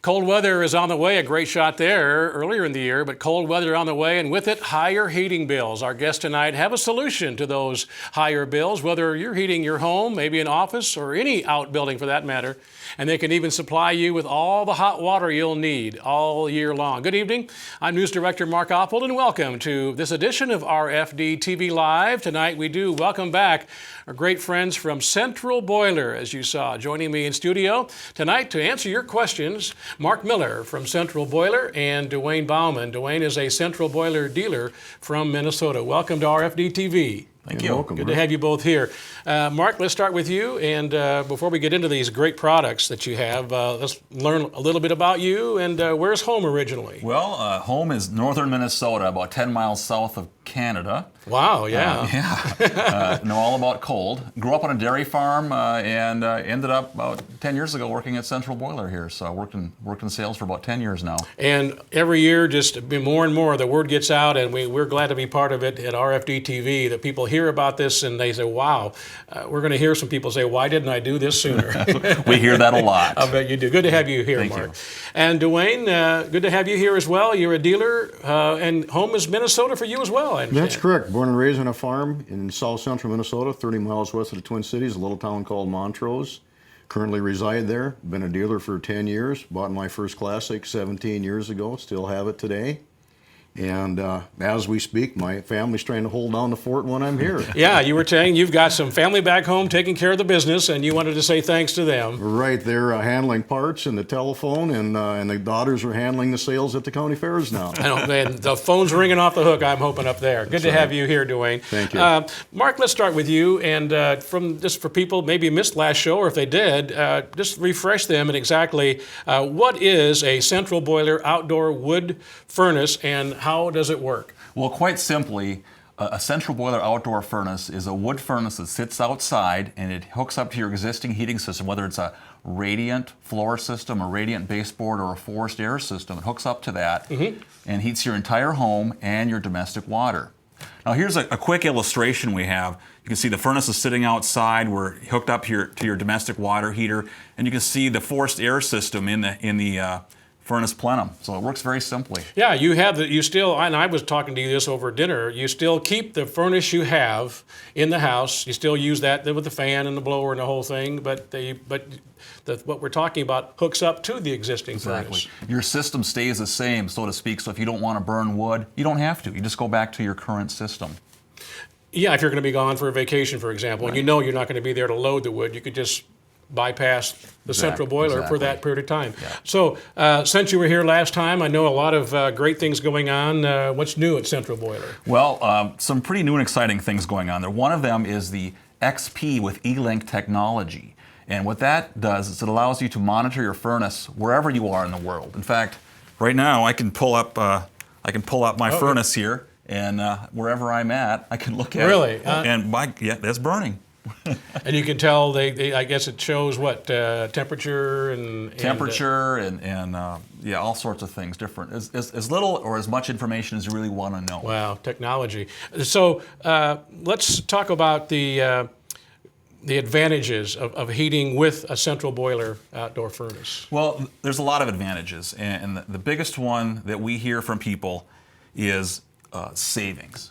Cold weather is on the way. A great shot there earlier in the year, but cold weather on the way, and with it, higher heating bills. Our guests tonight have a solution to those higher bills, whether you're heating your home, maybe an office, or any outbuilding for that matter. And they can even supply you with all the hot water you'll need all year long. Good evening. I'm News Director Mark Oppold, and welcome to this edition of RFD-TV Live. Tonight we do welcome back our great friends from Central Boiler, as you saw. Joining me in studio tonight to answer your questions, Mark Miller from Central Boiler and Dewayne Bauman. Dewayne is a Central Boiler dealer from Minnesota. Welcome to RFD-TV. Thank you. Welcome. Good to have you both here. Mark, let's start with you. And before we get into these great products that you have, let's learn a little bit about you. And where's home originally? Well, home is northern Minnesota, about 10 miles south of Canada. Wow, yeah. Know all about cold. Grew up on a dairy farm and ended up about 10 years ago working at Central Boiler here. So I worked in sales for about 10 years now. And every year, just more and more, the word gets out, and we're glad to be part of it at RFD-TV, that people hear about this and they say, wow, we're going to hear some people say, why didn't I do this sooner? We hear that a lot. I bet you do. Good to have you here, Thank Mark. you. And Dewayne, good to have you here as well. You're a dealer, and home is Minnesota for you as well, I understand. That's correct. Born and raised on a farm in south central Minnesota, 30 miles west of the Twin Cities, a little town called Montrose. Currently reside there. Been a dealer for 10 years. Bought my first Classic 17 years ago. Still have it today. And as we speak, my family's trying to hold down the fort when I'm here. Yeah, you were saying you've got some family back home taking care of the business, and you wanted to say thanks to them. Right, they're handling parts and the telephone, and the daughters are handling the sales at the county fairs now. I know, man, the phone's ringing off the hook, I'm hoping, up there. Good to have you here, Dewayne. Thank you. Mark, let's start with you, and from just for people maybe missed last show, or if they did, just refresh them in exactly what is a Central Boiler outdoor wood furnace, and how does it work? Well, quite simply, a Central Boiler outdoor furnace is a wood furnace that sits outside and it hooks up to your existing heating system, whether it's a radiant floor system, a radiant baseboard, or a forced air system. It hooks up to that and heats your entire home and your domestic water. Now here's a quick illustration we have. You can see the furnace is sitting outside. We're hooked up here to your domestic water heater, and you can see the forced air system in the furnace plenum. So it works very simply. Yeah, you still, and I was talking to you this over dinner, you still keep the furnace you have in the house. You still use that with the fan and the blower and the whole thing, but what we're talking about hooks up to the existing furnace. Your system stays the same, so to speak, so if you don't want to burn wood, you don't have to. You just go back to your current system. Yeah, if you're going to be gone for a vacation, for example, and you know you're not going to be there to load the wood, you could just bypass the Central Boiler for that period of time. Yeah. So since you were here last time, I know a lot of great things going on. What's new at Central Boiler? Well, some pretty new and exciting things going on there. One of them is the XP with E-Link technology. And what that does is it allows you to monitor your furnace wherever you are in the world. In fact, right now I can pull up my furnace here, and wherever I'm at, I can look at it. And that's burning. And you can tell, I guess it shows what, temperature and all sorts of things, different. As little or as much information as you really want to know. Wow, technology. So let's talk about the advantages of heating with a Central Boiler outdoor furnace. Well, there's a lot of advantages, and the biggest one that we hear from people is savings.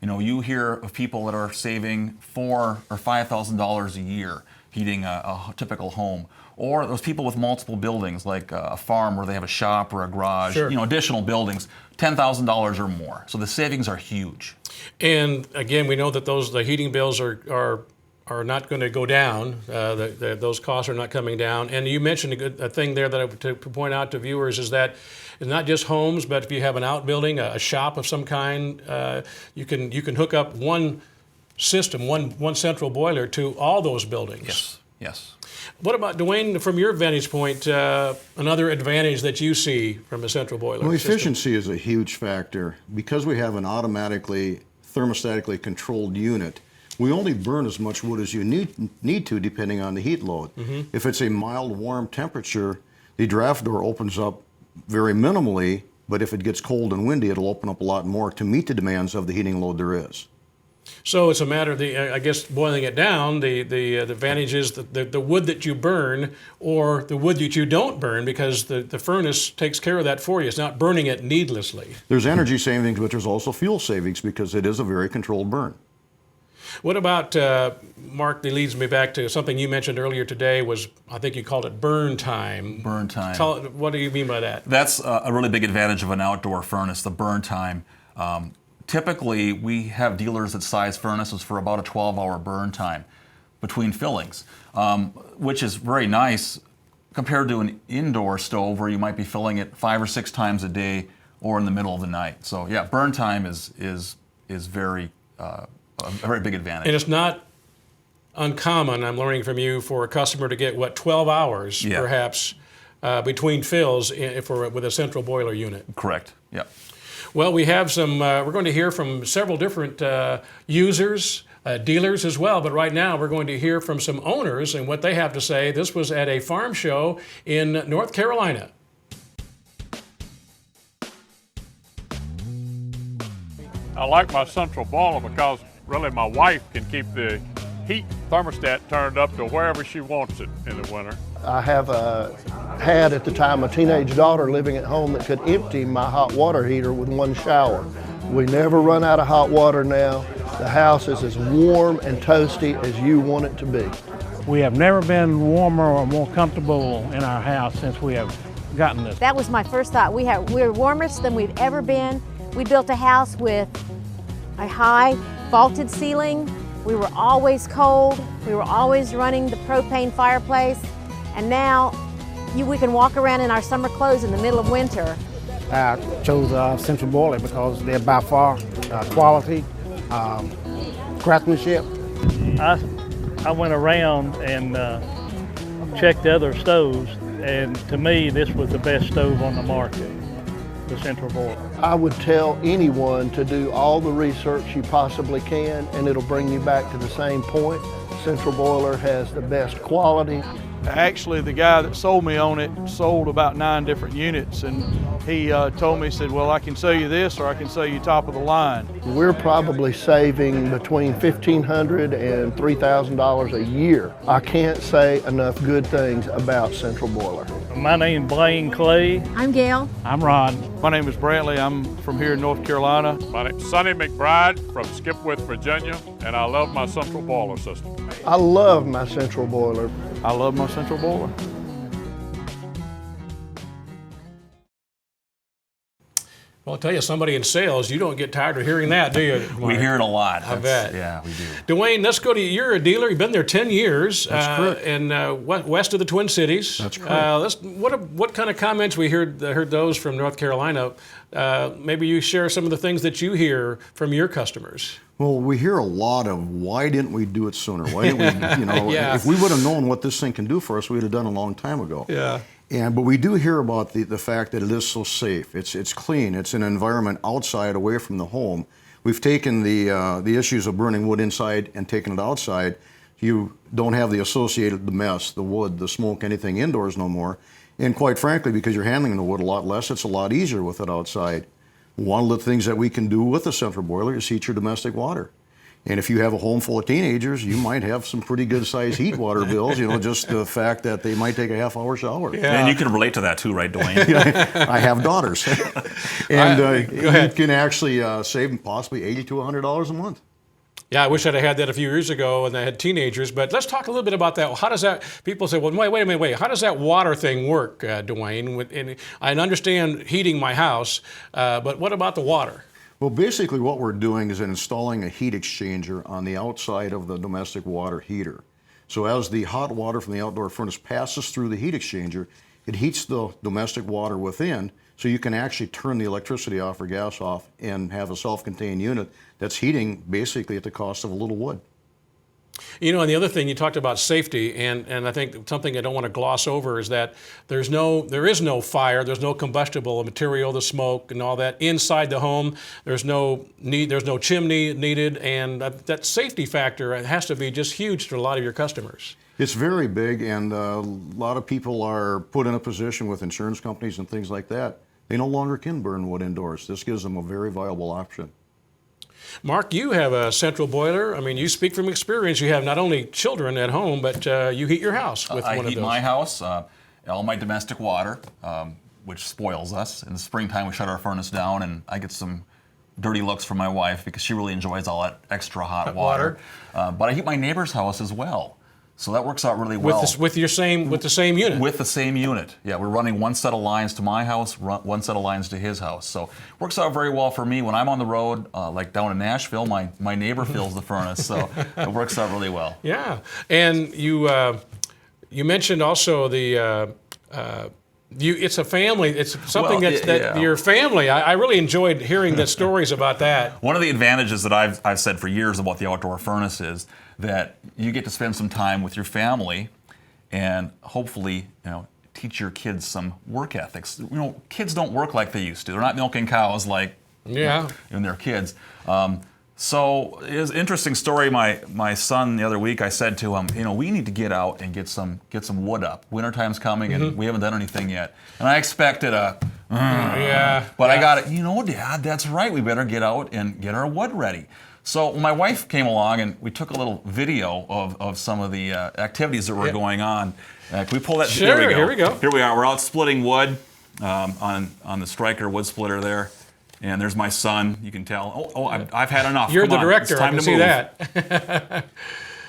You know, you hear of people that are saving $4,000 or $5,000 a year heating a typical home, or those people with multiple buildings, like a farm where they have a shop or a garage. Sure. You know, additional buildings, $10,000 or more. So the savings are huge. And again, we know that the heating bills are not going to go down. Those costs are not coming down. And you mentioned a thing there that I to point out to viewers is that it's not just homes, but if you have an outbuilding, a shop of some kind, you can hook up one system, one Central Boiler to all those buildings. Yes. What about, Dewayne, from your vantage point, another advantage that you see from a Central Boiler Well, system? efficiency is a huge factor. Because we have an automatically thermostatically controlled unit, we only burn as much wood as you need to, depending on the heat load. If it's a mild, warm temperature, the draft door opens up very minimally, but if it gets cold and windy, it'll open up a lot more to meet the demands of the heating load there is. So it's a matter of the, I guess, boiling it down, the advantage is the wood that you burn or the wood that you don't burn, because the furnace takes care of that for you. It's not burning it needlessly. There's energy savings, but there's also fuel savings because it is a very controlled burn. What about, Mark, that leads me back to something you mentioned earlier today was, I think you called it burn time. Burn time. What do you mean by that? That's a really big advantage of an outdoor furnace, the burn time. Typically, we have dealers that size furnaces for about a 12-hour burn time between fillings, which is very nice compared to an indoor stove where you might be filling it 5 or 6 times a day or in the middle of the night. So yeah, burn time is very a very big advantage. And it's not uncommon, I'm learning from you, for a customer to get, 12 hours perhaps between fills with a central boiler unit. Correct, yeah. Well, we have some, we're going to hear from several different users, dealers as well, but right now we're going to hear from some owners and what they have to say. This was at a farm show in North Carolina. I like my central boiler because really my wife can keep the heat thermostat turned up to wherever she wants it in the winter. I have had at the time a teenage daughter living at home that could empty my hot water heater with one shower. We never run out of hot water now. The house is as warm and toasty as you want it to be. We have never been warmer or more comfortable in our house since we have gotten this. That was my first thought. We're warmest than we've ever been. We built a house with a high vaulted ceiling. We were always cold. We were always running the propane fireplace. And now we can walk around in our summer clothes in the middle of winter. I chose Central Boiler because they're by far quality, craftsmanship. I went around and checked the other stoves, and to me this was the best stove on the market, the Central Boiler. I would tell anyone to do all the research you possibly can, and it'll bring you back to the same point. Central Boiler has the best quality. Actually, the guy that sold me on it sold about 9 different units, and he told me, he said, well, I can sell you this or I can sell you top of the line. We're probably saving between $1,500 and $3,000 a year. I can't say enough good things about Central Boiler. My name's Blaine Clay. I'm Gail. I'm Rod. My name is Brantley. I'm from here in North Carolina. My name's Sonny McBride from Skipwith, Virginia, and I love my central boiler system. I love my Central Boiler. I love my central boiler. Well, I'll tell you, somebody in sales, you don't get tired of hearing that, do you, Mark? We hear it a lot. I bet. Yeah, we do. Dewayne, let's go to you. You're a dealer. You've been there 10 years. That's correct. And west of the Twin Cities. That's correct. What kind of comments we heard those from North Carolina? Maybe you share some of the things that you hear from your customers. Well, we hear a lot of, why didn't we do it sooner? Why didn't we, Yeah. if we would have known what this thing can do for us, we'd have done it a long time ago. Yeah. But we do hear about the fact that it is so safe. It's clean. It's an environment outside, away from the home. We've taken the issues of burning wood inside and taken it outside. You don't have the associated mess, the wood, the smoke, anything indoors no more. And quite frankly, because you're handling the wood a lot less, it's a lot easier with it outside. One of the things that we can do with the central boiler is heat your domestic water. And if you have a home full of teenagers, you might have some pretty good sized heat water bills, just the fact that they might take a half-hour shower. Yeah. And you can relate to that too, right, Dewayne? I have daughters. And go ahead. you can actually save possibly $80 to $100 a month. Yeah, I wish I'd have had that a few years ago when I had teenagers. But let's talk a little bit about that. How does that? People say, "Well, wait a minute. How does that water thing work, Dewayne?" And I understand heating my house, but what about the water? Well, basically what we're doing is installing a heat exchanger on the outside of the domestic water heater. So as the hot water from the outdoor furnace passes through the heat exchanger, it heats the domestic water within, so you can actually turn the electricity off or gas off and have a self-contained unit that's heating basically at the cost of a little wood. And the other thing, you talked about safety, and I think something I don't want to gloss over is that there is no fire, there's no combustible material, the smoke and all that inside the home. There's no chimney needed, and that safety factor has to be just huge to a lot of your customers. It's very big, and a lot of people are put in a position with insurance companies and things like that. They no longer can burn wood indoors. This gives them a very viable option. Mark, you have a central boiler. I mean, you speak from experience. You have not only children at home, but you heat your house with one of those. I heat my house, all my domestic water, which spoils us. In the springtime, we shut our furnace down, and I get some dirty looks from my wife because she really enjoys all that extra hot water. But I heat my neighbor's house as well. So that works out really well. With the same unit? With the same unit. Yeah, we're running one set of lines to my house, one set of lines to his house. So it works out very well for me. When I'm on the road, like down in Nashville, my neighbor fills the furnace. So it works out really well. Yeah. And you mentioned also the it's a family. It's something your family. I really enjoyed hearing the stories about that. One of the advantages that I've said for years about the outdoor furnace is that you get to spend some time with your family, and hopefully, teach your kids some work ethics. Kids don't work like they used to. They're not milking cows like when they're kids. So it was an interesting story. My son the other week, I said to him, we need to get out and get some wood up. Wintertime's coming, and we haven't done anything yet. And I expected I got it. Dad, that's right. We better get out and get our wood ready. So my wife came along, and we took a little video of some of the activities that were going on. Can we pull that? Sure. Here we go. Here we are. We're out splitting wood on the Striker wood splitter there. And there's my son. You can tell. I've had enough. You're Come the on. director. It's time I can to see move. that.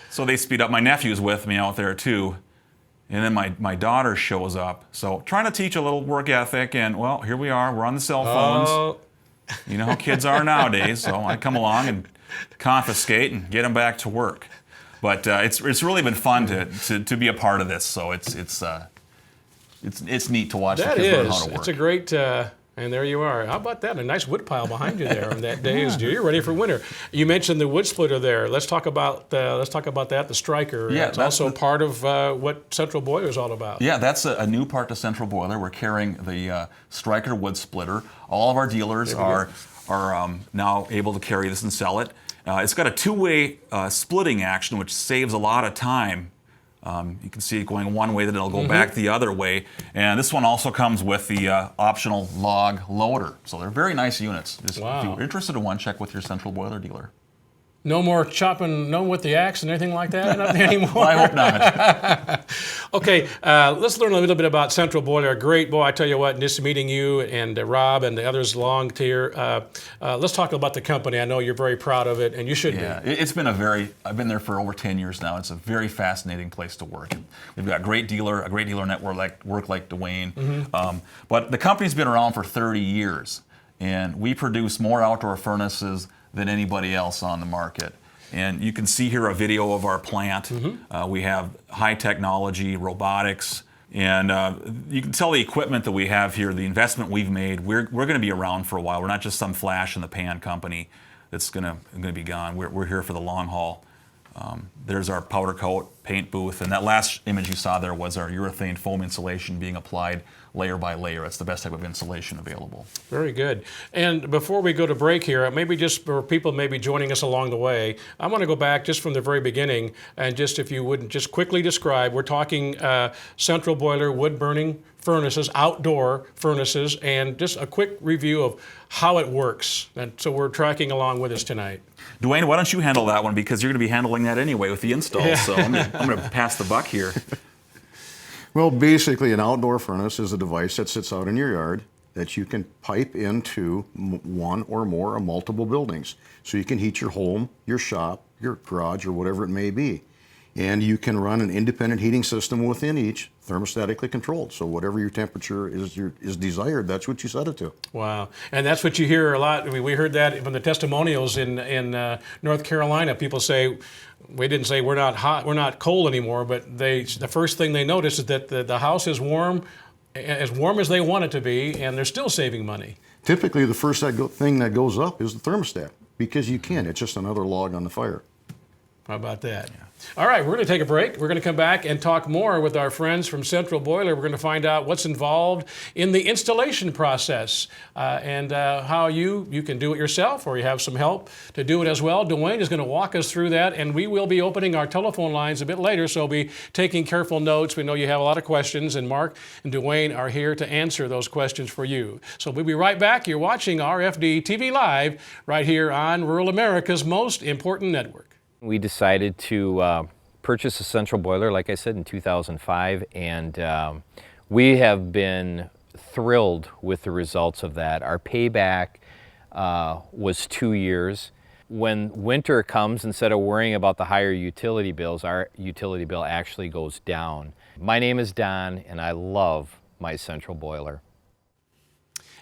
So they speed up. My nephew's with me out there too, and then my daughter shows up. So trying to teach a little work ethic, and here we are. We're on the cell phones. You know how kids are nowadays. So I come along and confiscate and get them back to work. But it's really been fun to be a part of this. So it's neat to watch the kids learn how to work. It's a great. And there you are. How about that? A nice wood pile behind you there on that day. You're ready for winter. You mentioned the wood splitter there. Let's talk about that. The Striker. Yeah, that's also part of what Central Boiler is all about. Yeah, that's a new part to Central Boiler. We're carrying the Striker wood splitter. All of our dealers are now able to carry this and sell it. It's got a two-way splitting action, which saves a lot of time. You can see it going one way, then it'll go back the other way. And this one also comes with the optional log loader. So they're very nice units. If you're interested in one, check with your Central Boiler dealer. No more chopping, with the axe and anything like that anymore? Well, I hope not. Okay, let's learn a little bit about Central Boiler. Great, boy, I tell you what, just meeting you and Rob and the others along here. Let's talk about the company. I know you're very proud of it, and you should be. It's been I've been there for over 10 years now. It's a very fascinating place to work. We've got a great dealer network like Dewayne. But the company's been around for 30 years, and we produce more outdoor furnaces than anybody else on the market. And you can see here a video of our plant. We have high technology, robotics, and you can tell the equipment that we have here, the investment we've made, we're going to be around for a while. We're not just some flash in the pan company that's going to be gone. We're here for the long haul. There's our powder coat paint booth, and that last image you saw there was our urethane foam insulation being applied layer by layer. It's the best type of insulation available. Very good. And before we go to break here, maybe just for people maybe joining us along the way, I want to go back just from the very beginning and just if you would just quickly describe, we're talking Central Boiler wood burning furnaces, outdoor furnaces, and just a quick review of how it works. And so we're tracking along with us tonight. Dewayne, why don't you handle that one, because you're going to be handling that anyway with the install. So I'm going to pass the buck here. Well, basically, an outdoor furnace is a device that sits out in your yard that you can pipe into one or more or multiple buildings. So you can heat your home, your shop, your garage, or whatever it may be. And you can run an independent heating system within each, thermostatically controlled. So whatever your temperature is desired, that's what you set it to. Wow. And that's what you hear a lot. I mean, we heard that from the testimonials in North Carolina. People say, we didn't say we're not hot, we're not cold anymore, but the first thing they notice is that the house is warm as they want it to be, and they're still saving money. Typically, the first thing that goes up is the thermostat, because you can. It's just another log on the fire. How about that? Yeah. All right, we're going to take a break. We're going to come back and talk more with our friends from Central Boiler. We're going to find out what's involved in the installation process and how you can do it yourself or you have some help to do it as well. Dewayne is going to walk us through that, and we will be opening our telephone lines a bit later, so be taking careful notes. We know you have a lot of questions, and Mark and Dewayne are here to answer those questions for you. So we'll be right back. You're watching RFD-TV Live right here on Rural America's most important network. We decided to purchase a central boiler, like I said, in 2005, and we have been thrilled with the results of that. Our payback was 2 years. When winter comes, instead of worrying about the higher utility bills, our utility bill actually goes down. My name is Don, and I love my central boiler.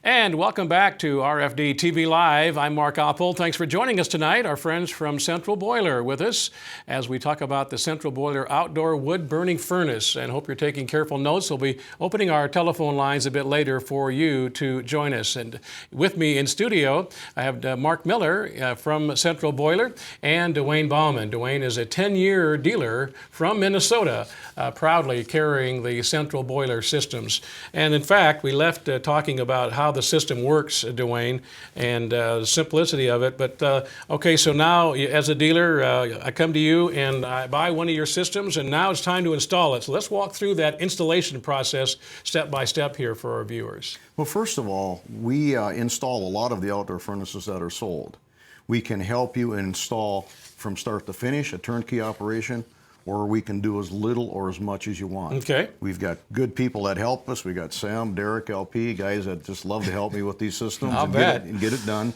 And welcome back to RFD-TV Live. I'm Mark Oppold. Thanks for joining us tonight. Our friends from Central Boiler with us as we talk about the Central Boiler outdoor wood burning furnace. And hope you're taking careful notes. We'll be opening our telephone lines a bit later for you to join us. And with me in studio, I have Mark Miller from Central Boiler and Dewayne Bauman. Dewayne is a 10-year dealer from Minnesota, proudly carrying the Central Boiler systems. And in fact, we left talking about how the system works, Dewayne, and the simplicity of it. But okay, so now as a dealer, I come to you and I buy one of your systems, and now it's time to install it. So let's walk through that installation process step by step here for our viewers. Well, first of all, we install a lot of the outdoor furnaces that are sold. We can help you install from start to finish, a turnkey operation, or we can do as little or as much as you want. Okay. We've got good people that help us. We got Sam, Derek, LP, guys that just love to help me with these systems and get it done.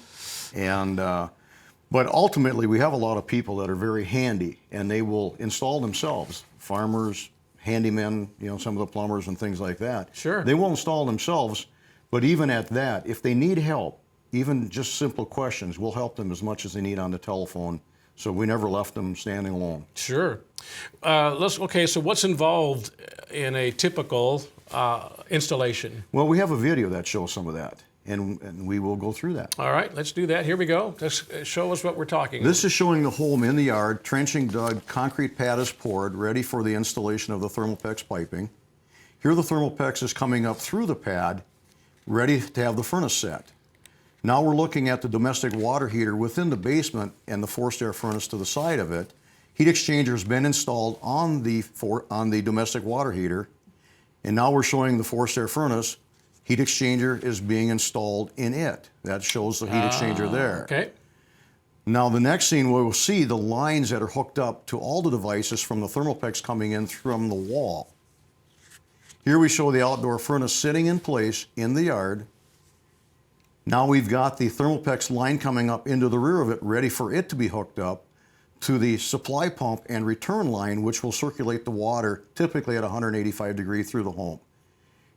And but ultimately, we have a lot of people that are very handy, and they will install themselves. Farmers, handymen, you know, some of the plumbers and things like that. Sure. They will install themselves, but even at that, if they need help, even just simple questions, we'll help them as much as they need on the telephone. So we never left them standing alone. Sure. Okay, so what's involved in a typical installation? Well, we have a video that shows some of that, and we will go through that. All right, let's do that. Here we go. Let's show us what we're talking about. This is showing the home in the yard, trenching dug, concrete pad is poured, ready for the installation of the Thermalpex piping. Here the Thermalpex is coming up through the pad, ready to have the furnace set. Now we're looking at the domestic water heater within the basement and the forced air furnace to the side of it. Heat exchanger has been installed on the domestic water heater, and now we're showing the forced air furnace. Heat exchanger is being installed in it. That shows the heat exchanger there. Okay. Now the next scene, we'll see the lines that are hooked up to all the devices from the Thermalpex coming in from the wall. Here we show the outdoor furnace sitting in place in the yard. Now we've got the Thermalpex line coming up into the rear of it, ready for it to be hooked up to the supply pump and return line, which will circulate the water typically at 185 degrees through the home.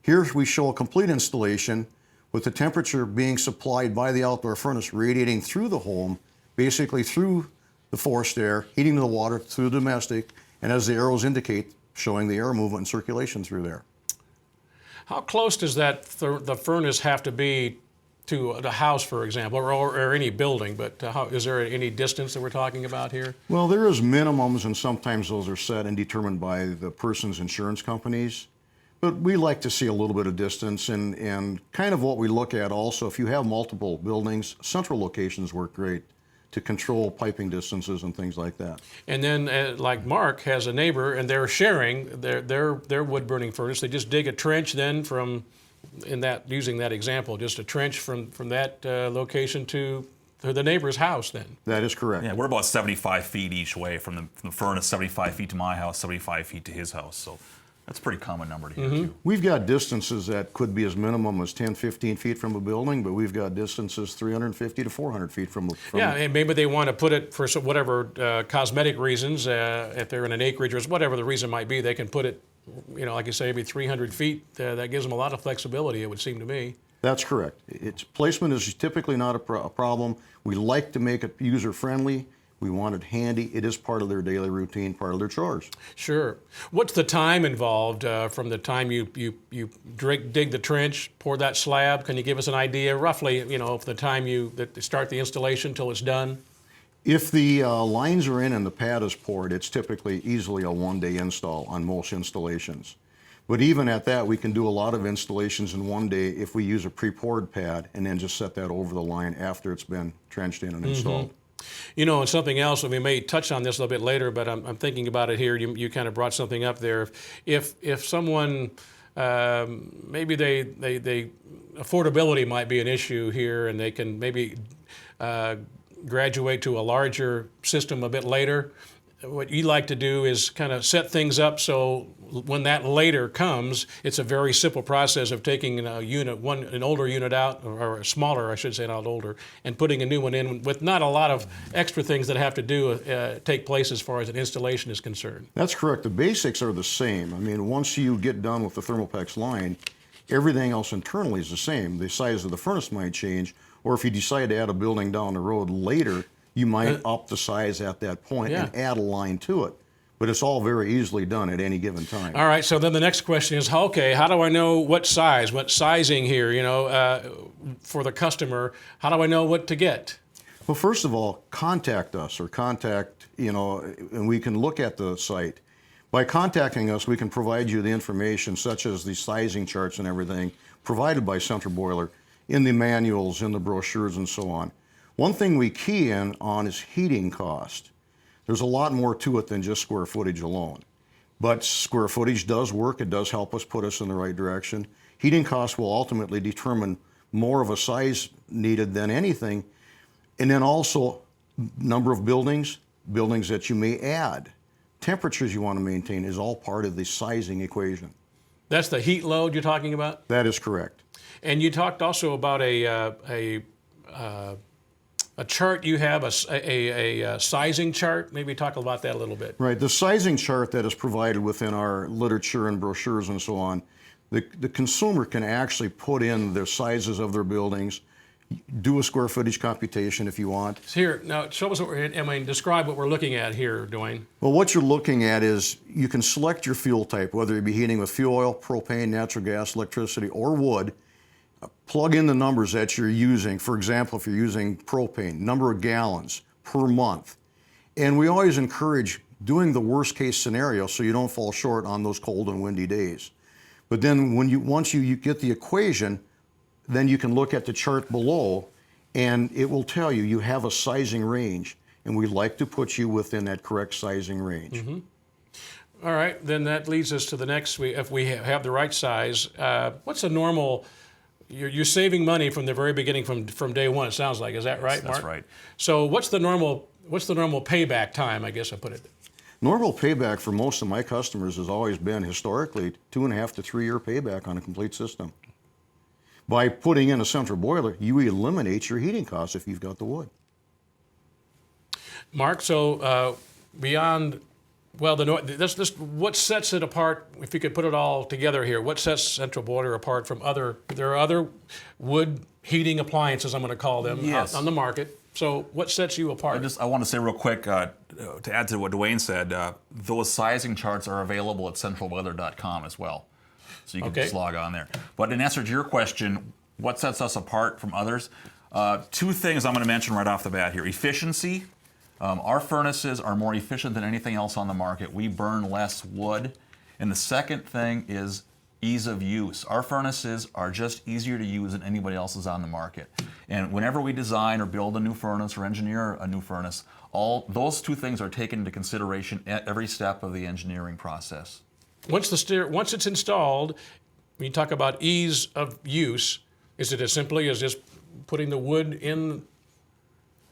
Here we show a complete installation with the temperature being supplied by the outdoor furnace radiating through the home, basically through the forced air, heating the water through the domestic, and as the arrows indicate, showing the air movement and circulation through there. How close does the furnace have to be to the house, for example, or any building, but is there any distance that we're talking about here? Well, there is minimums, and sometimes those are set and determined by the person's insurance companies. But we like to see a little bit of distance, and kind of what we look at also, if you have multiple buildings, central locations work great to control piping distances and things like that. And then, like Mark has a neighbor, and they're sharing their wood burning furnace. They just dig a trench then from, using that example, just a trench from that location to the neighbor's house then. That is correct. Yeah, we're about 75 feet each way from the furnace, 75 feet to my house, 75 feet to his house. So that's a pretty common number to hear too. We've got distances that could be as minimum as 10, 15 feet from a building, but we've got distances 350 to 400 feet from yeah, and maybe they want to put it for whatever cosmetic reasons, if they're in an acreage or whatever the reason might be, they can put it, you know, like you say, maybe 300 feet. That gives them a lot of flexibility, it would seem to me. That's correct. Its placement is typically not a problem. We like to make it user-friendly. We want it handy. It is part of their daily routine, part of their chores. Sure. What's the time involved from the time you dig the trench, pour that slab? Can you give us an idea roughly, you know, of the time you start the installation till it's done? If the lines are in and the pad is poured, it's typically easily a one-day install on most installations. But even at that, we can do a lot of installations in one day if we use a pre-poured pad and then just set that over the line after it's been trenched in and installed. You know, and something else, and we may touch on this a little bit later, but I'm thinking about it here. You kind of brought something up there. If someone, maybe they affordability might be an issue here, and they can maybe graduate to a larger system a bit later. What you like to do is kind of set things up so when that later comes, it's a very simple process of taking a unit, an older unit out, or a smaller, I should say, not older, and putting a new one in with not a lot of extra things that have to do take place as far as an installation is concerned. That's correct. The basics are the same. I mean, once you get done with the Thermopex line, everything else internally is the same. The size of the furnace might change, or if you decide to add a building down the road later, you might up the size at that point and add a line to it. But it's all very easily done at any given time. All right, so then the next question is, okay, how do I know what sizing here, you know, for the customer? How do I know what to get? Well, first of all, contact us or contact, you know, and we can look at the site. By contacting us, we can provide you the information such as the sizing charts and everything provided by Central Boiler in the manuals, in the brochures, and so on. One thing we key in on is heating cost. There's a lot more to it than just square footage alone. But square footage does work. It does help us put us in the right direction. Heating costs will ultimately determine more of a size needed than anything. And then also number of buildings that you may add, temperatures you want to maintain is all part of the sizing equation. That's the heat load you're talking about? That is correct. And you talked also about a chart you have, a sizing chart. Maybe talk about that a little bit. Right. The sizing chart that is provided within our literature and brochures and so on, the consumer can actually put in their sizes of their buildings, do a square footage computation if you want. Here, now show us describe what we're looking at here, Dewayne. Well, what you're looking at is you can select your fuel type, whether you be heating with fuel oil, propane, natural gas, electricity, or wood. Plug in the numbers that you're using. For example, if you're using propane, number of gallons per month. And we always encourage doing the worst case scenario so you don't fall short on those cold and windy days. But then once you get the equation, then you can look at the chart below and it will tell you you have a sizing range, and we like to put you within that correct sizing range. Mm-hmm. All right, then that leads us to the next. If we have the right size, what's a normal? You're saving money from the very beginning, from day one. It sounds like, is that right, Mark? That's right. So what's the normal payback time? I guess I put it. Normal payback for most of my customers has always been historically 2.5 to 3 year payback on a complete system. By putting in a central boiler, you eliminate your heating costs if you've got the wood. Mark, so beyond. Well, what sets it apart, if you could put it all together here, what sets Central Boiler apart from there are other wood heating appliances, I'm going to call them, on the market. So what sets you apart? I want to say real quick, to add to what Dewayne said, those sizing charts are available at centralboiler.com as well. So you can just log on there. But in answer to your question, what sets us apart from others? Two things I'm going to mention right off the bat here. Efficiency. Our furnaces are more efficient than anything else on the market. We burn less wood. And the second thing is ease of use. Our furnaces are just easier to use than anybody else's on the market. And whenever we design or build a new furnace or engineer a new furnace, all those two things are taken into consideration at every step of the engineering process. Once it's installed, when you talk about ease of use, is it as simply as just putting the wood in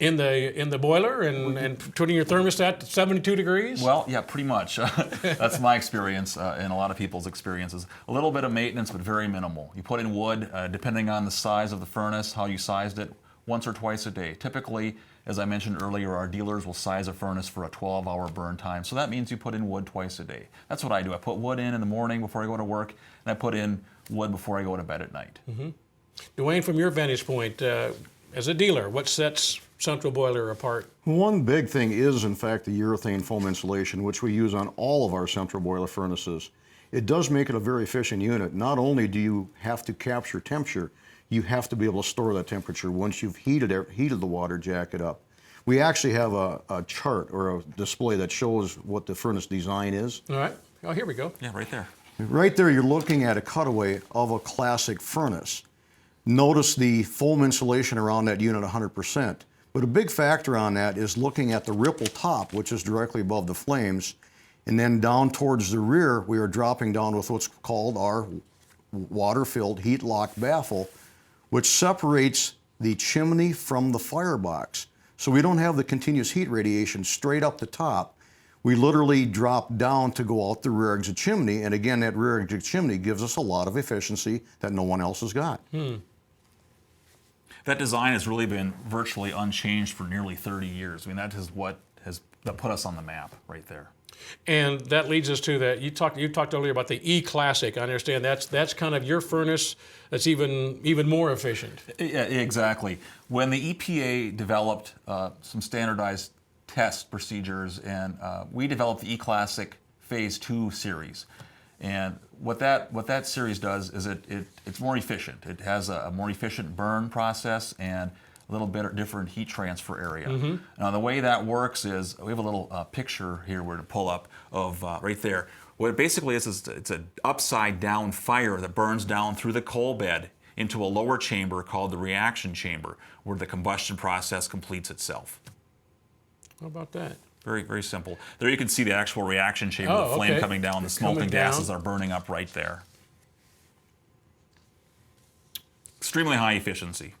the boiler and putting your thermostat to 72 degrees? Well, yeah, pretty much. That's my experience and a lot of people's experiences. A little bit of maintenance, but very minimal. You put in wood, depending on the size of the furnace, how you sized it, once or twice a day. Typically, as I mentioned earlier, our dealers will size a furnace for a 12-hour burn time. So that means you put in wood twice a day. That's what I do. I put wood in the morning before I go to work, and I put in wood before I go to bed at night. Mm-hmm. Dewayne, from your vantage point, as a dealer, what sets Central Boiler apart? One big thing is, in fact, the urethane foam insulation, which we use on all of our Central Boiler furnaces. It does make it a very efficient unit. Not only do you have to capture temperature, you have to be able to store that temperature once you've heated the water jacket up. We actually have a chart or a display that shows what the furnace design is. All right. Oh, here we go. Yeah, right there. Right there, you're looking at a cutaway of a classic furnace. Notice the foam insulation around that unit 100%. But a big factor on that is looking at the ripple top, which is directly above the flames, and then down towards the rear, we are dropping down with what's called our water-filled heat-lock baffle, which separates the chimney from the firebox. So we don't have the continuous heat radiation straight up the top. We literally drop down to go out the rear exit chimney, and again, that rear exit chimney gives us a lot of efficiency that no one else has got. That design has really been virtually unchanged for nearly 30 years. I mean, that is what that put us on the map right there. And that leads us to that. You talked earlier about the E-Classic. I understand that's kind of your furnace that's even more efficient. Yeah, exactly. When the EPA developed some standardized test procedures, and we developed the E-Classic Phase 2 series. And what that series does is it's more efficient. It has a more efficient burn process and a little bit different heat transfer area. Now the way that works is we have a little picture here we're to pull up of right there. What it basically is it's an upside down fire that burns down through the coal bed into a lower chamber called the reaction chamber, where the combustion process completes itself. How about that? Very, very simple. There you can see the actual reaction chamber, Oh, the flame okay. coming down, the It's smoke coming and gases down. are burning up right there. Extremely high efficiency.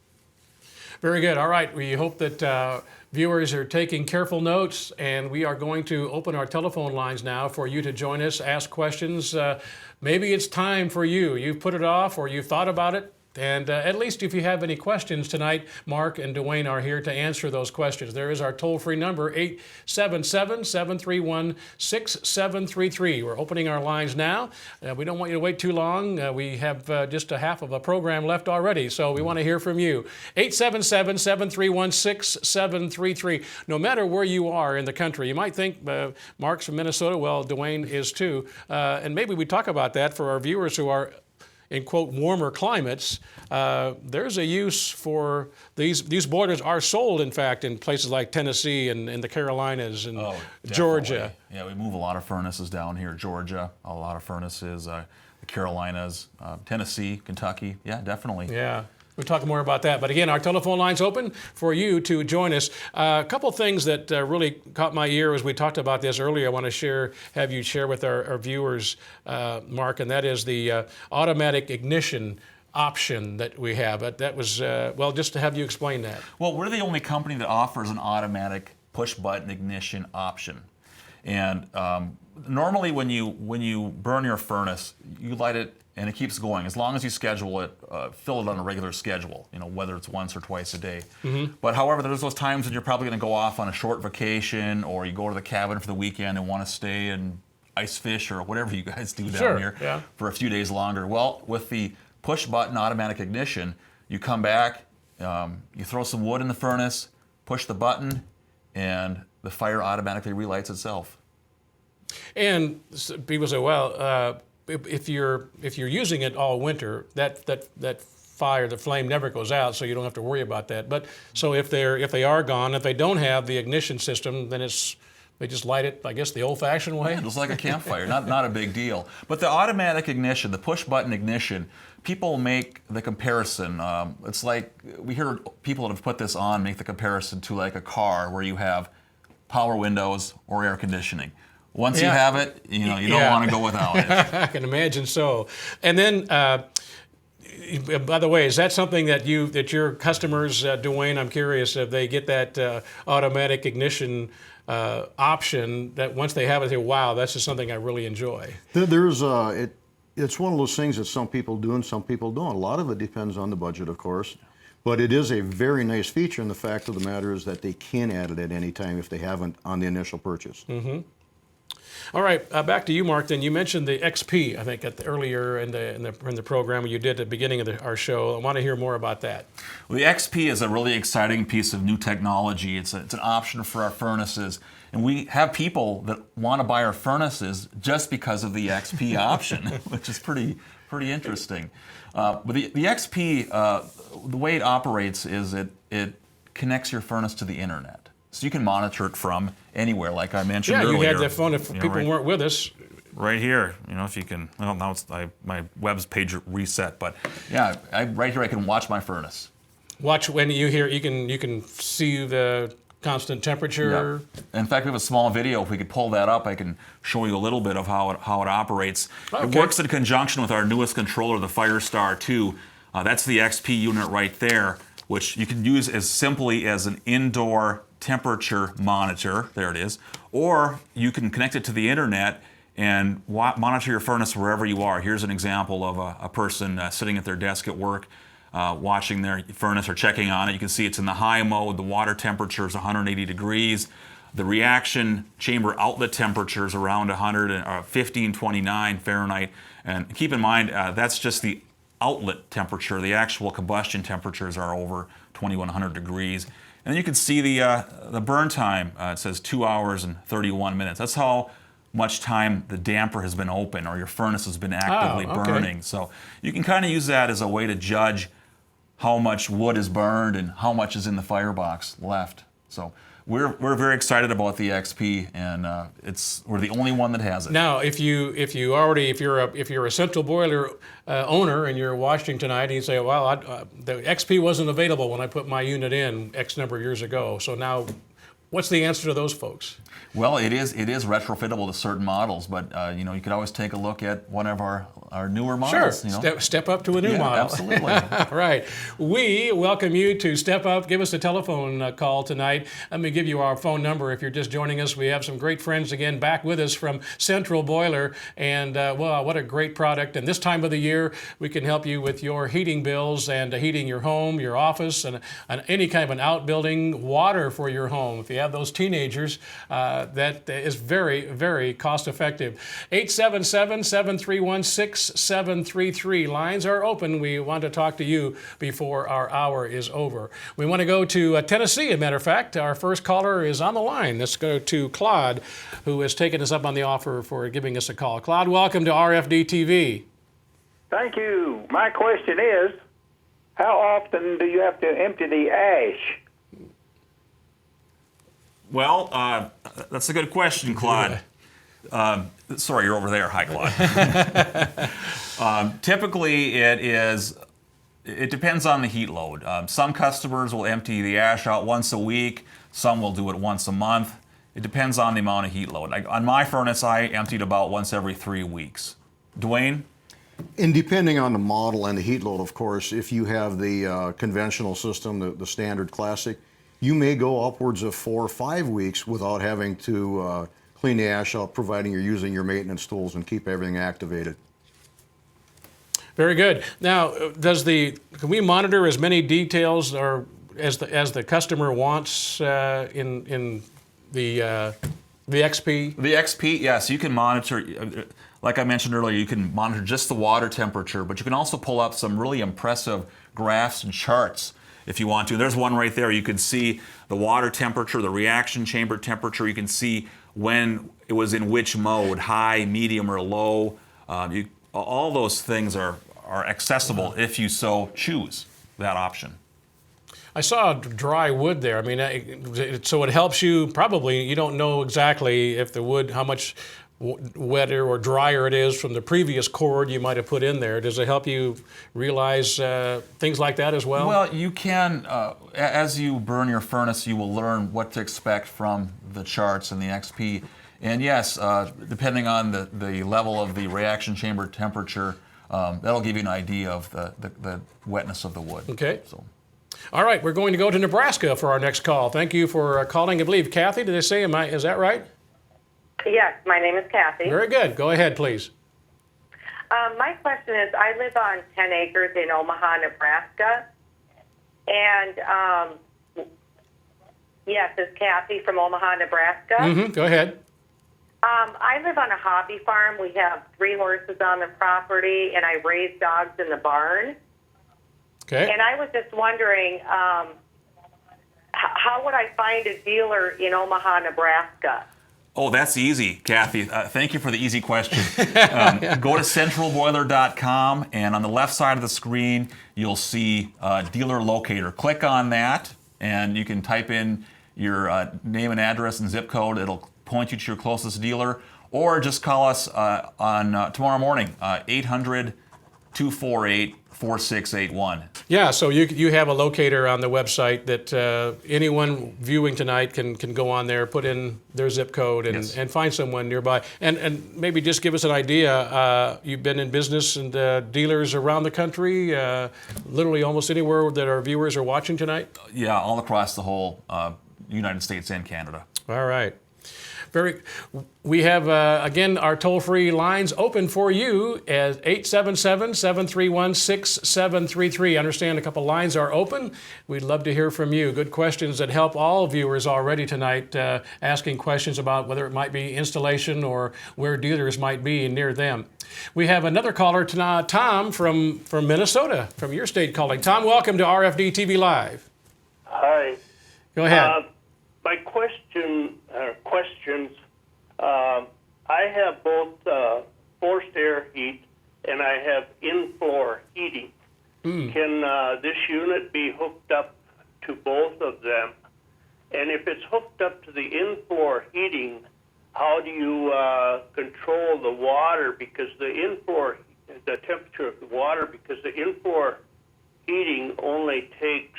Very good. All right. We hope that viewers are taking careful notes, and we are going to open our telephone lines now for you to join us, ask questions. Maybe it's time for you. You've put it off or you've thought about it. And at least if you have any questions tonight, Mark and Dewayne are here to answer those questions. There is our toll-free number, 877-731-6733. We're opening our lines now. We don't want you to wait too long. We have just a half of a program left already, so we want to hear from you. 877-731-6733. No matter where you are in the country, you might think Mark's from Minnesota. Well, Dewayne is too. And maybe we talk about that for our viewers who are in quote warmer climates. There's a use for these boilers are sold, in fact, in places like Tennessee and the Carolinas and Georgia. Yeah, we move a lot of furnaces down here. Georgia, a lot of furnaces, the Carolinas, Tennessee, Kentucky. Yeah, definitely. Yeah. We'll talk more about that. But again, our telephone line's open for you to join us. A couple things that really caught my ear as we talked about this earlier, I want to have you share with our viewers, Mark, and that is the automatic ignition option that we have. But that was, well, just to have you explain that. Well, we're the only company that offers an automatic push-button ignition option. And normally when you burn your furnace, you light it and it keeps going as long as you schedule it, fill it on a regular schedule, whether it's once or twice a day. But however, there's those times when you're probably going to go off on a short vacation, or you go to the cabin for the weekend and want to stay and ice fish or whatever you guys do down here for a few days longer. Well, with the push button automatic ignition, you come back, you throw some wood in the furnace, push the button, and the fire automatically relights itself. And people say, well, if you're using it all winter, that fire, the flame never goes out, so you don't have to worry about that. But so if they are gone, if they don't have the ignition system, then they just light it, I guess, the old-fashioned way. Yeah, just like a campfire, not a big deal. But the automatic ignition, the push-button ignition, people make the comparison. It's like we hear people that have put this on make the comparison to like a car where you have power windows or air conditioning. Once you have it, you don't want to go without it. I can imagine so. And then, by the way, is that something that your customers, Dewayne, I'm curious if they get that automatic ignition option, that once they have it, they say, wow, that's just something I really enjoy. It's one of those things that some people do and some people don't. A lot of it depends on the budget, of course. But it is a very nice feature, and the fact of the matter is that they can add it at any time if they haven't on the initial purchase. All right, back to you, Mark. Then you mentioned the XP, I think, earlier in the program you did at the beginning of our show. I want to hear more about that. Well, the XP is a really exciting piece of new technology. It's an option for our furnaces, and we have people that want to buy our furnaces just because of the XP option, which is pretty interesting. But the XP, the way it operates is it connects your furnace to the internet. So you can monitor it from anywhere, like I mentioned Yeah, earlier. you had the phone if people right, weren't with us. right here. If you can. Well, now my web page reset, but yeah, right here I can watch my furnace. Watch when you hear. You can see the constant temperature. Yeah. In fact, we have a small video. If we could pull that up, I can show you a little bit of how it operates. Okay. It works in conjunction with our newest controller, the Firestar 2. That's the XP unit right there, which you can use as simply as an indoor temperature monitor. There it is. Or you can connect it to the internet and monitor your furnace wherever you are. Here's an example of a person sitting at their desk at work, watching their furnace or checking on it. You can see it's in the high mode. The water temperature is 180 degrees. The reaction chamber outlet temperature is around 1529 Fahrenheit. And keep in mind, that's just the outlet temperature. The actual combustion temperatures are over 2100 degrees. And then you can see the burn time. It says 2 hours and 31 minutes. That's how much time the damper has been open or your furnace has been actively burning. So you can kind of use that as a way to judge how much wood is burned and how much is in the firebox left. So we're very excited about the XP, and we're the only one that has it. Now, if you're a central boiler owner and you're watching tonight and you say, well, the XP wasn't available when I put my unit in X number of years ago. So now, what's the answer to those folks? Well, it is retrofittable to certain models, but you could always take a look at one of our newer models. Sure, step up to a new model. Absolutely. Right. We welcome you to step up. Give us a telephone call tonight. Let me give you our phone number if you're just joining us. We have some great friends again back with us from Central Boiler, and well, what a great product. And this time of the year, we can help you with your heating bills and heating your home, your office, and any kind of an outbuilding, water for your home. If you have those teenagers, that is very, very cost effective. 877-731-6733. Lines are open. We want to talk to you before our hour is over. We want to go to Tennessee, as a matter of fact. Our first caller is on the line. Let's go to Claude, who has taken us up on the offer for giving us a call. Claude, welcome to RFD-TV. Thank you. My question is, how often do you have to empty the ash? Well, that's a good question, Claude. Sorry, you're over there. Hi, Claude. Typically, it depends on the heat load. Some customers will empty the ash out once a week. Some will do it once a month. It depends on the amount of heat load. On my furnace, I emptied about once every 3 weeks. Dwayne? And depending on the model and the heat load, of course, if you have the conventional system, the standard classic, you may go upwards of 4 or 5 weeks without having to clean the ash out, providing you're using your maintenance tools and keep everything activated. Very good. Now, can we monitor as many details or as the customer wants in the XP? The XP, yes, you can monitor. Like I mentioned earlier, you can monitor just the water temperature, but you can also pull up some really impressive graphs and charts if you want to. There's one right there. You can see the water temperature, the reaction chamber temperature. You can see when it was in which mode, high, medium, or low. All those things are accessible if you so choose that option. I saw dry wood there. I mean, so it helps you. Probably you don't know exactly if the wood, how much wetter or drier it is from the previous cord you might have put in there. Does it help you realize things like that as well? Well, you can, as you burn your furnace, you will learn what to expect from the charts and the XP. And yes, depending on the level of the reaction chamber temperature, that'll give you an idea of the wetness of the wood. Okay. So. All right, we're going to go to Nebraska for our next call. Thank you for calling. I believe Kathy, did I say, is that right? Yes, my name is Kathy. Very good. Go ahead, please. My question is, I live on 10 acres in Omaha, Nebraska. And, yes, it's Kathy from Omaha, Nebraska. Mm-hmm. Go ahead. I live on a hobby farm. We have 3 horses on the property, and I raise dogs in the barn. Okay. And I was just wondering, how would I find a dealer in Omaha, Nebraska? Oh, that's easy, Kathy. Thank you for the easy question. Go to centralboiler.com, and on the left side of the screen, you'll see Dealer Locator. Click on that, and you can type in your name and address and zip code. It'll point you to your closest dealer, or just call us on tomorrow morning, 800-248-4681. Yeah, so you have a locator on the website that anyone viewing tonight can go on there, put in their zip code, and, Yes. and find someone nearby. And maybe just give us an idea. You've been in business and dealers around the country, literally almost anywhere that our viewers are watching tonight? Yeah, all across the whole United States and Canada. All right. We have, again, our toll-free lines open for you at 877-731-6733. I understand a couple lines are open. We'd love to hear from you. Good questions that help all viewers already tonight, asking questions about whether it might be installation or where dealers might be near them. We have another caller tonight, Tom from Minnesota, from your state calling. Tom, welcome to RFD-TV Live. Hi. Go ahead. My questions, I have both forced air heat and I have in-floor heating. Can this unit be hooked up to both of them? And if it's hooked up to the in-floor heating, how do you control the water? Because the temperature of the water, because the in-floor heating only takes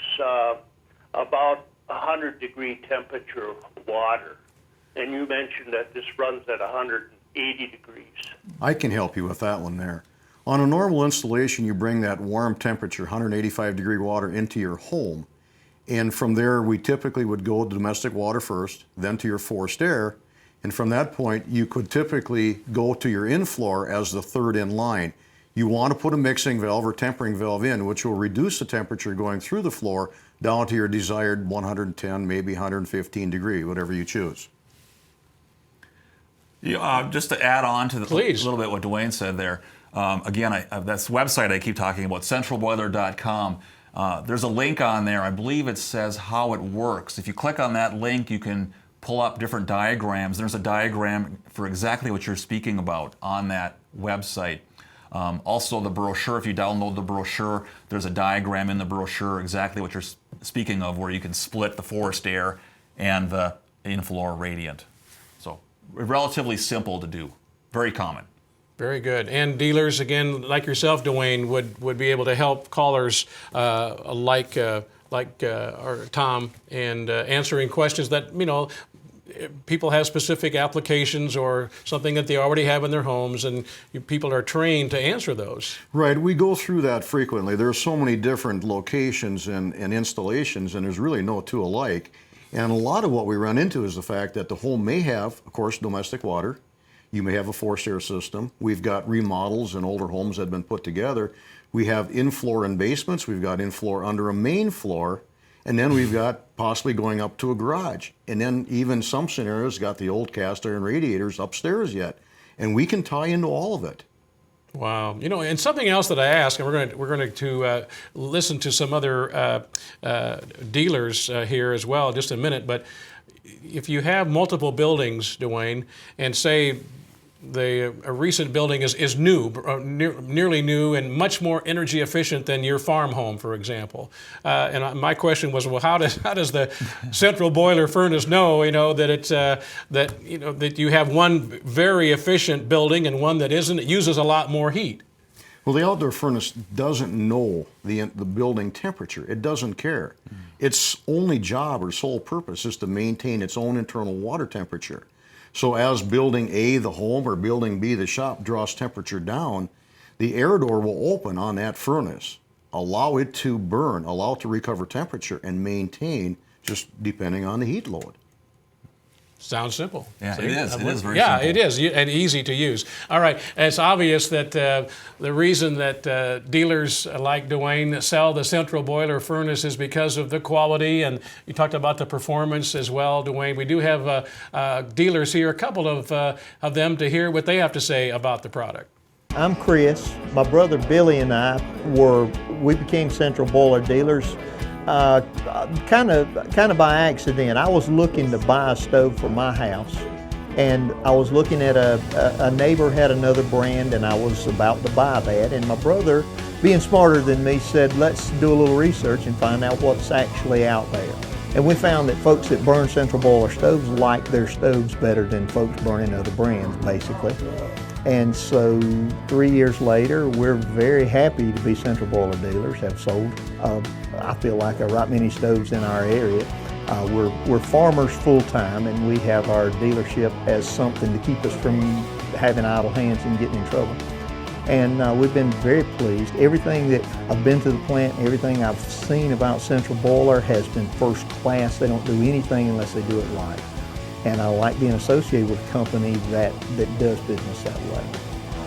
about 100-degree temperature water. And you mentioned that this runs at 180 degrees. I can help you with that one there. On a normal installation, you bring that warm temperature, 185 degree water into your home. And from there, we typically would go to domestic water first, then to your forced air. And from that point, you could typically go to your in-floor as the third in line. You want to put a mixing valve or tempering valve in, which will reduce the temperature going through the floor down to your desired 110, maybe 115 degree, whatever you choose. Just to add on to a Please. little bit what Dewayne said there. Again, that's website I keep talking about, centralboiler.com. There's a link on there. I believe it says how it works. If you click on that link, you can pull up different diagrams. There's a diagram for exactly what you're speaking about on that website. Also the brochure, if you download the brochure, there's a diagram in the brochure exactly what you're speaking of, where you can split the forced air and the in-floor radiant. So relatively simple to do, very common. Very good. And dealers, again, like yourself, Dewayne, would be able to help callers like our Tom, and answering questions that, people have specific applications or something that they already have in their homes, and people are trained to answer those. Right, we go through that frequently. There are so many different locations and installations, and there's really no two alike. And a lot of what we run into is the fact that the home may have, of course, domestic water. You may have a forced air system. We've got remodels in older homes that have been put together. We have in-floor and basements. We've got in-floor under a main floor. And then we've got possibly going up to a garage. And then even some scenarios got the old cast iron radiators upstairs yet. And we can tie into all of it. Wow. And something else that I ask, and we're going to listen to some other dealers here as well in just a minute, but if you have multiple buildings, Dewayne, and say a recent building is new, nearly new, and much more energy efficient than your farm home, for example. And my question was, well, how does the central boiler furnace know, that it's that you have one very efficient building and one that isn't? It uses a lot more heat. Well, the outdoor furnace doesn't know the building temperature. It doesn't care. Its only job or sole purpose is to maintain its own internal water temperature. So as building A, the home, or building B, the shop, draws temperature down, the air door will open on that furnace, allow it to burn, allow it to recover temperature, and maintain, just depending on the heat load. Sounds simple. Yeah, it is. It is very simple. Yeah, it is, and easy to use. All right, and it's obvious that the reason that dealers like Dewayne sell the central boiler furnace is because of the quality, and you talked about the performance as well, Dewayne. We do have dealers here, a couple of them, to hear what they have to say about the product. I'm Chris. My brother Billy and I we became central boiler dealers kind of by accident. I was looking to buy a stove for my house, and I was looking at a neighbor had another brand, and I was about to buy that, and my brother, being smarter than me, said, let's do a little research and find out what's actually out there. And we found that folks that burn central boiler stoves like their stoves better than folks burning other brands, basically. And so 3 years later, we're very happy to be central boiler dealers, have sold, I feel like, a right many stoves in our area. We're farmers full-time, and we have our dealership as something to keep us from having idle hands and getting in trouble. And we've been very pleased. Everything that I've been to the plant, everything I've seen about Central Boiler has been first class. They don't do anything unless they do it right. And I like being associated with a company that does business that way.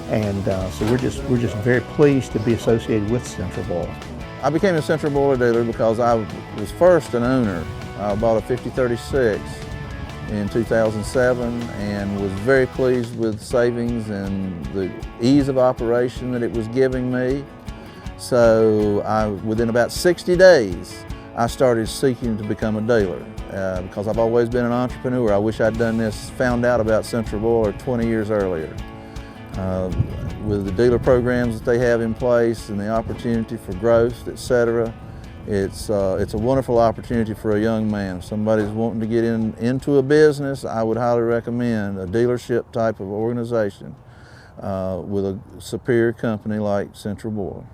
And so we're just very pleased to be associated with Central Boiler. I became a Central Boiler dealer because I was first an owner. I bought a 5036 in 2007 and was very pleased with savings and the ease of operation that it was giving me. So within about 60 days, I started seeking to become a dealer because I've always been an entrepreneur. I wish I'd done this, found out about Central Boiler 20 years earlier. With the dealer programs that they have in place and the opportunity for growth, etc., it's a wonderful opportunity for a young man. If somebody's wanting to get into a business, I would highly recommend a dealership type of organization with a superior company like Central Boiler.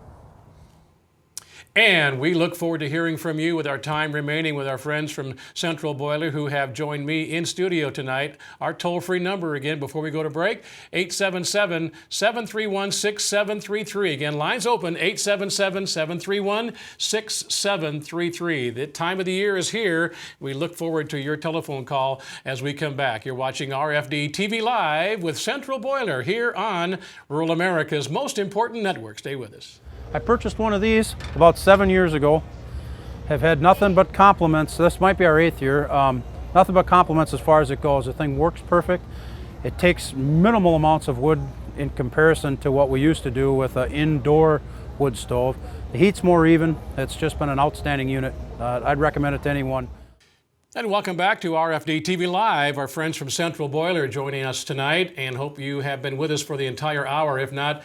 And we look forward to hearing from you with our time remaining with our friends from Central Boiler who have joined me in studio tonight. Our toll-free number again before we go to break, 877-731-6733. Again, lines open, 877-731-6733. The time of the year is here. We look forward to your telephone call as we come back. You're watching RFD-TV Live with Central Boiler here on Rural America's most important network. Stay with us. I purchased one of these about 7 years ago. Have had nothing but compliments. This might be our 8th year. Nothing but compliments as far as it goes. The thing works perfect. It takes minimal amounts of wood in comparison to what we used to do with an indoor wood stove. The heat's more even. It's just been an outstanding unit. I'd recommend it to anyone. And welcome back to RFD-TV Live. Our friends from Central Boiler joining us tonight, and hope you have been with us for the entire hour. If not,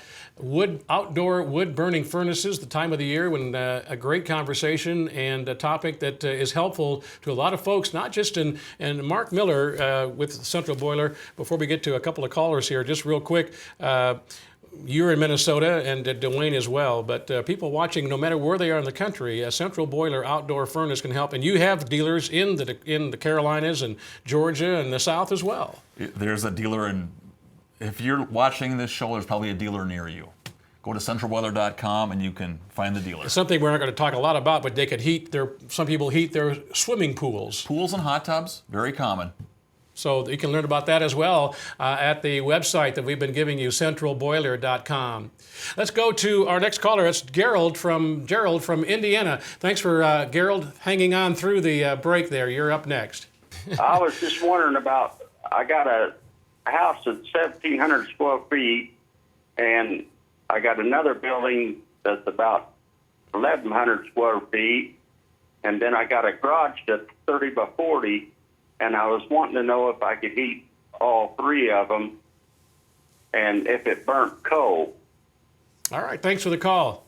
outdoor wood burning furnaces, the time of the year when a great conversation and a topic that is helpful to a lot of folks, not just and Mark Miller with Central Boiler. Before we get to a couple of callers here, just real quick. You're in Minnesota and Dewayne as well, but people watching, no matter where they are in the country, a Central Boiler outdoor furnace can help. And you have dealers in the Carolinas and Georgia and the South as well. There's a dealer if you're watching this show, there's probably a dealer near you. Go to centralboiler.com and you can find the dealer. It's something we're not going to talk a lot about, but they could some people heat their swimming pools. Pools and hot tubs, very common. So you can learn about that as well at the website that we've been giving you, centralboiler.com. Let's go to our next caller. It's Gerald from Indiana. Thanks for, Gerald, hanging on through the break there. You're up next. I was just wondering I got a house that's 1,700 square feet, and I got another building that's about 1,100 square feet, and then I got a garage that's 30 by 40, and I was wanting to know if I could heat all three of them and if it burnt coal. All right, thanks for the call.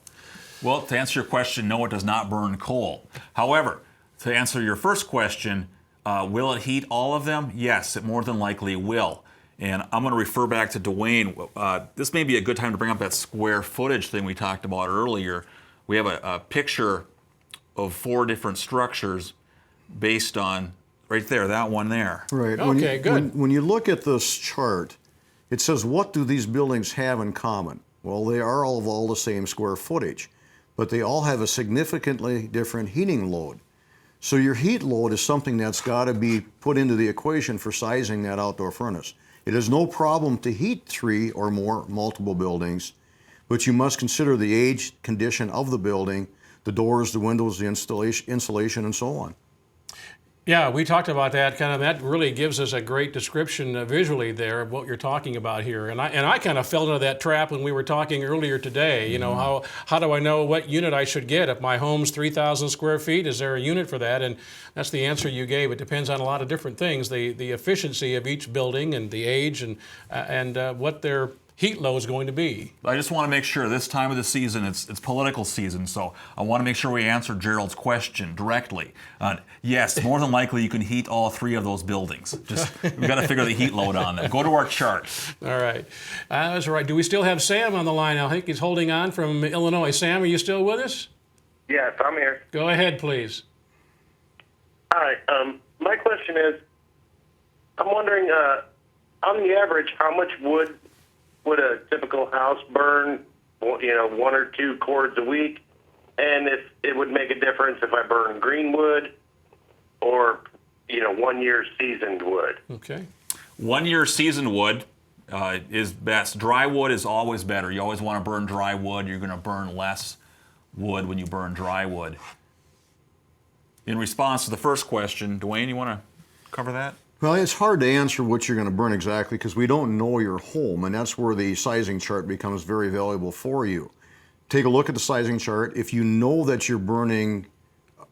Well, to answer your question, no, it does not burn coal. However, to answer your first question, will it heat all of them? Yes, it more than likely will. And I'm going to refer back to Dewayne. This may be a good time to bring up that square footage thing we talked about earlier. We have a picture of 4 different structures based on right there, that one there. Right. Okay, good. When you look at this chart, it says, what do these buildings have in common? Well, they are all the same square footage, but they all have a significantly different heating load. So your heat load is something that's got to be put into the equation for sizing that outdoor furnace. It is no problem to heat 3 or more multiple buildings, but you must consider the age, condition of the building, the doors, the windows, the insulation, and so on. Yeah, we talked about that. That really gives us a great description visually there of what you're talking about here. And I kind of fell into that trap when we were talking earlier today. You know, how do I know what unit I should get? If my home's 3,000 square feet, is there a unit for that? And that's the answer you gave. It depends on a lot of different things. The efficiency of each building and the age and what their heat load is going to be. I just want to make sure this time of the season, it's political season, so I want to make sure we answer Gerald's question directly. Yes, more than likely you can heat all 3 of those buildings. Just we've got to figure the heat load on them. Go to our chart. All right. That's all right. Do we still have Sam on the line? I think he's holding on from Illinois. Sam, are you still with us? Yes, I'm here. Go ahead, please. Hi. My question is, I'm wondering, on the average, how much wood would a typical house burn, 1 or 2 cords a week? And if it would make a difference if I burn green wood or, 1 year seasoned wood. Okay. 1 year seasoned wood is best. Dry wood is always better. You always want to burn dry wood. You're going to burn less wood when you burn dry wood. In response to the first question, Dewayne, you want to cover that? Well, it's hard to answer what you're going to burn exactly because we don't know your home, and that's where the sizing chart becomes very valuable for you. Take a look at the sizing chart. If you know that you're burning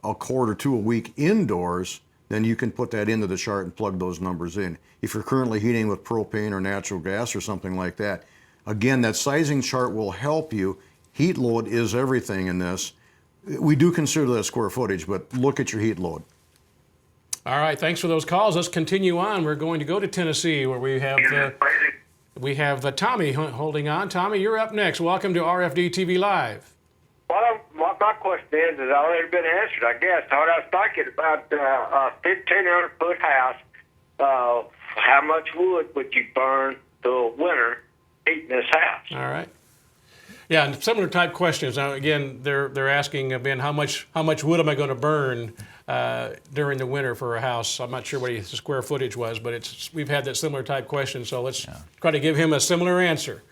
a cord or 2 a week indoors, then you can put that into the chart and plug those numbers in. If you're currently heating with propane or natural gas or something like that, again, that sizing chart will help you. Heat load is everything in this. We do consider that square footage, but look at your heat load. All right, thanks for those calls. Let's continue on. We're going to go to Tennessee where we have Tommy holding on. Tommy, you're up next. Welcome to RFD-TV Live. Well, my question has already been answered, I guess. What I was thinking about a 1,500-foot house, how much wood would you burn the winter heating this house? All right. Yeah, and similar type questions. Now, again, they're asking, Ben, how much wood am I going to burn during the winter for a house? I'm not sure what the square footage was, but we've had that similar type question, so let's try to give him a similar answer.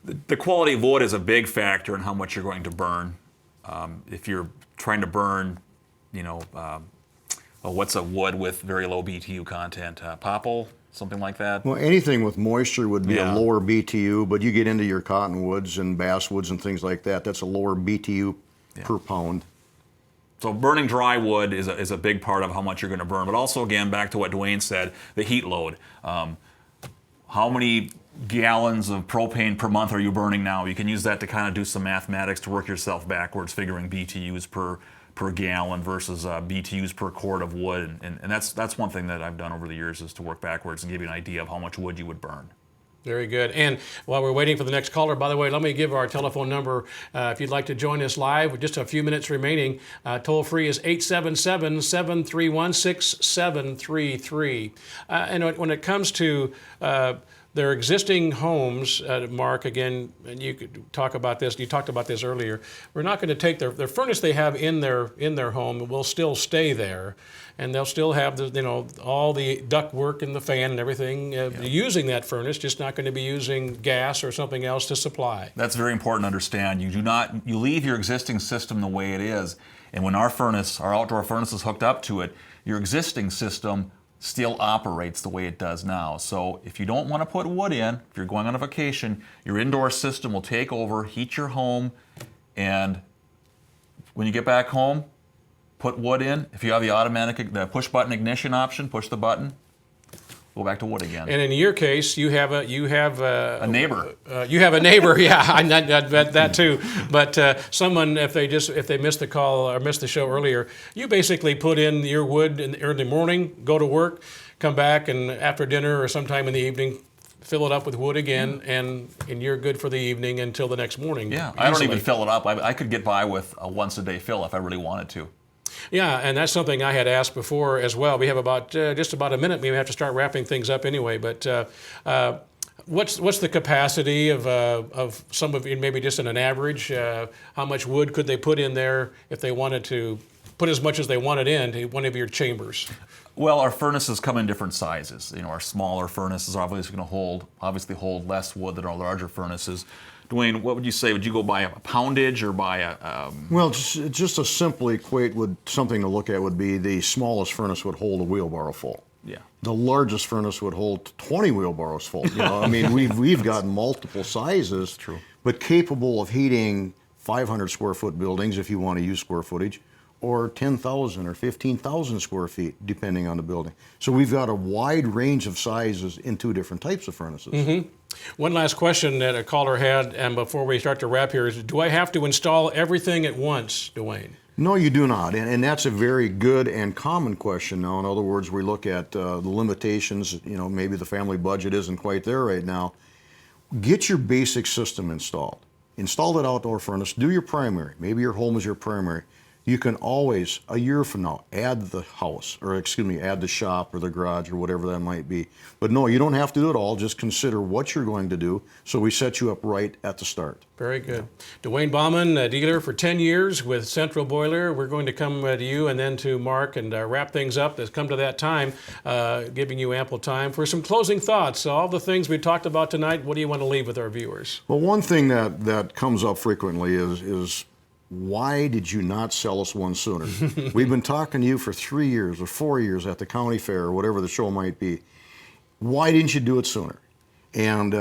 The quality of wood is a big factor in how much you're going to burn. If you're trying to burn, what's a wood with very low BTU content? Popple, something like that? Well, anything with moisture would be a lower BTU, but you get into your cottonwoods and basswoods and things like that, that's a lower BTU per pound. So burning dry wood is a big part of how much you're going to burn. But also, again, back to what Dewayne said, the heat load. How many gallons of propane per month are you burning now? You can use that to kind of do some mathematics to work yourself backwards, figuring BTUs per gallon versus BTUs per cord of wood. And that's one thing that I've done over the years is to work backwards and give you an idea of how much wood you would burn. Very good. And while we're waiting for the next caller, by the way, let me give our telephone number if you'd like to join us live with just a few minutes remaining. Toll free is 877-731-6733. And when it comes to their existing homes, Mark, again, and you could talk about this, you talked about this earlier, we're not going to take their furnace they have in their home will still stay there. And they'll still have all the duct work and the fan and everything using that furnace, just not going to be using gas or something else to supply. That's very important to understand. You leave your existing system the way it is, and when our outdoor furnace is hooked up to it, your existing system still operates the way it does now. So if you don't want to put wood in, if you're going on a vacation, your indoor system will take over, heat your home, and when you get back home, put wood in. If you have the push button ignition option, push the button, go back to wood again. And in your case, you have a neighbor. You have a neighbor, yeah. I bet that too. But someone, if they missed the call or missed the show earlier, you basically put in your wood in the early morning, go to work, come back, and after dinner or sometime in the evening, fill it up with wood again, and you're good for the evening until the next morning. Yeah, I don't even fill it up. I could get by with a once-a-day fill if I really wanted to. Yeah, and that's something I had asked before as well. We have just about a minute. We have to start wrapping things up anyway. But what's the capacity of some of you, maybe just in an average? How much wood could they put in there if they wanted to put as much as they wanted into one of your chambers? Well, our furnaces come in different sizes. Our smaller furnaces are obviously going to hold less wood than our larger furnaces. Dewayne, what would you say? Would you go by a poundage or by a... Well, just a simple equate something to look at would be the smallest furnace would hold a wheelbarrow full. Yeah. The largest furnace would hold 20 wheelbarrows full. I mean, we've got multiple sizes, but capable of heating 500 square foot buildings if you want to use square footage, or 10,000 or 15,000 square feet, depending on the building. So we've got a wide range of sizes in 2 different types of furnaces. One last question that a caller had, and before we start to wrap here, is do I have to install everything at once, Dewayne? No, you do not, and that's a very good and common question now. In other words, we look at the limitations, you know, maybe the family budget isn't quite there right now. Get your basic system installed. Install that outdoor furnace, do your primary. Maybe your home is your primary. You can always, a year from now, add the house, or excuse me, add the shop or the garage or whatever that might be. But no, you don't have to do it all. Just consider what you're going to do, so we set you up right at the start. Very good. Dewayne Bauman, a dealer for 10 years with Central Boiler. We're going to come to you and then to Mark and wrap things up. It's come to that time, giving you ample time for some closing thoughts. All the things we talked about tonight, what do you want to leave with our viewers? Well, one thing that comes up frequently is why did you not sell us one sooner? We've been talking to you for 3 years or 4 years at the county fair or whatever the show might be. Why didn't you do it sooner? And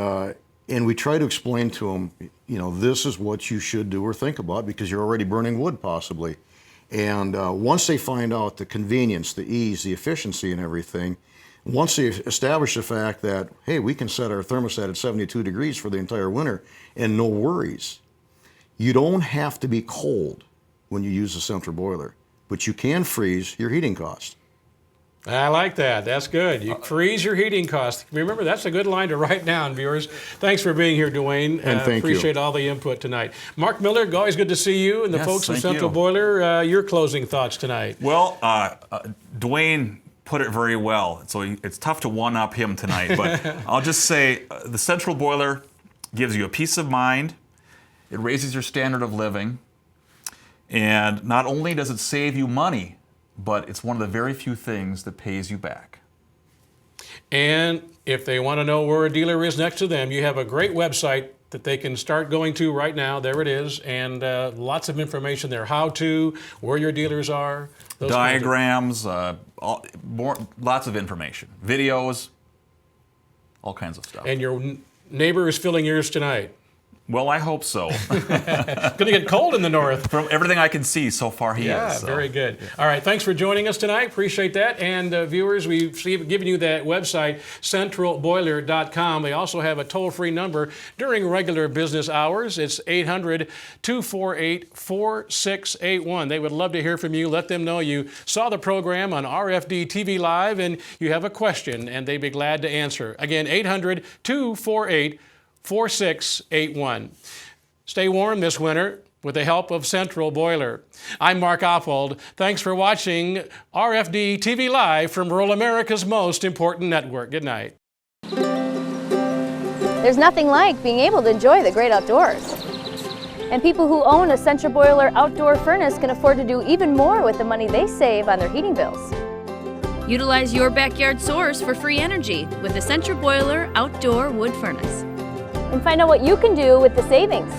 we try to explain to them, you know, this is what you should do or think about because you're already burning wood possibly. And once they find out the convenience, the ease, the efficiency and everything, once they establish the fact that, hey, we can set our thermostat at 72 degrees for the entire winter and no worries. You don't have to be cold when you use the central boiler, but you can freeze your heating cost. I like that. That's good. You freeze your heating costs. Remember, that's a good line to write down, viewers. Thanks for being here, Dewayne. And thank you. Appreciate all the input tonight. Mark Miller, always good to see you and the folks at Central Boiler. Your closing thoughts tonight. Well, Dewayne put it very well, so it's tough to one-up him tonight, but I'll just say the Central Boiler gives you a peace of mind. It raises your standard of living, and not only does it save you money, but it's one of the very few things that pays you back. And if they want to know where a dealer is next to them, you have a great website that they can start going to right now. There it is, and lots of information there. How to, where your dealers are. Those diagrams, lots of information. Videos, all kinds of stuff. And your neighbor is filling yours tonight. Well, I hope so. It's going to get cold in the north. From everything I can see so far, he is. Yeah, very good. All right, thanks for joining us tonight. Appreciate that. And viewers, we've given you that website, centralboiler.com. They also have a toll-free number during regular business hours. It's 800-248-4681. They would love to hear from you. Let them know you saw the program on RFD-TV Live and you have a question, and they'd be glad to answer. Again, 800-248-4681. Stay warm this winter with the help of Central Boiler. I'm Mark Oppold. Thanks for watching RFD-TV Live from rural America's most important network. Good night. There's nothing like being able to enjoy the great outdoors. And people who own a Central Boiler outdoor furnace can afford to do even more with the money they save on their heating bills. Utilize your backyard source for free energy with the Central Boiler outdoor wood furnace. And find out what you can do with the savings.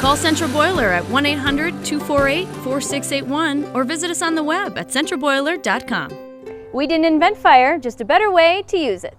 Call Central Boiler at 1-800-248-4681 or visit us on the web at centralboiler.com. We didn't invent fire, just a better way to use it.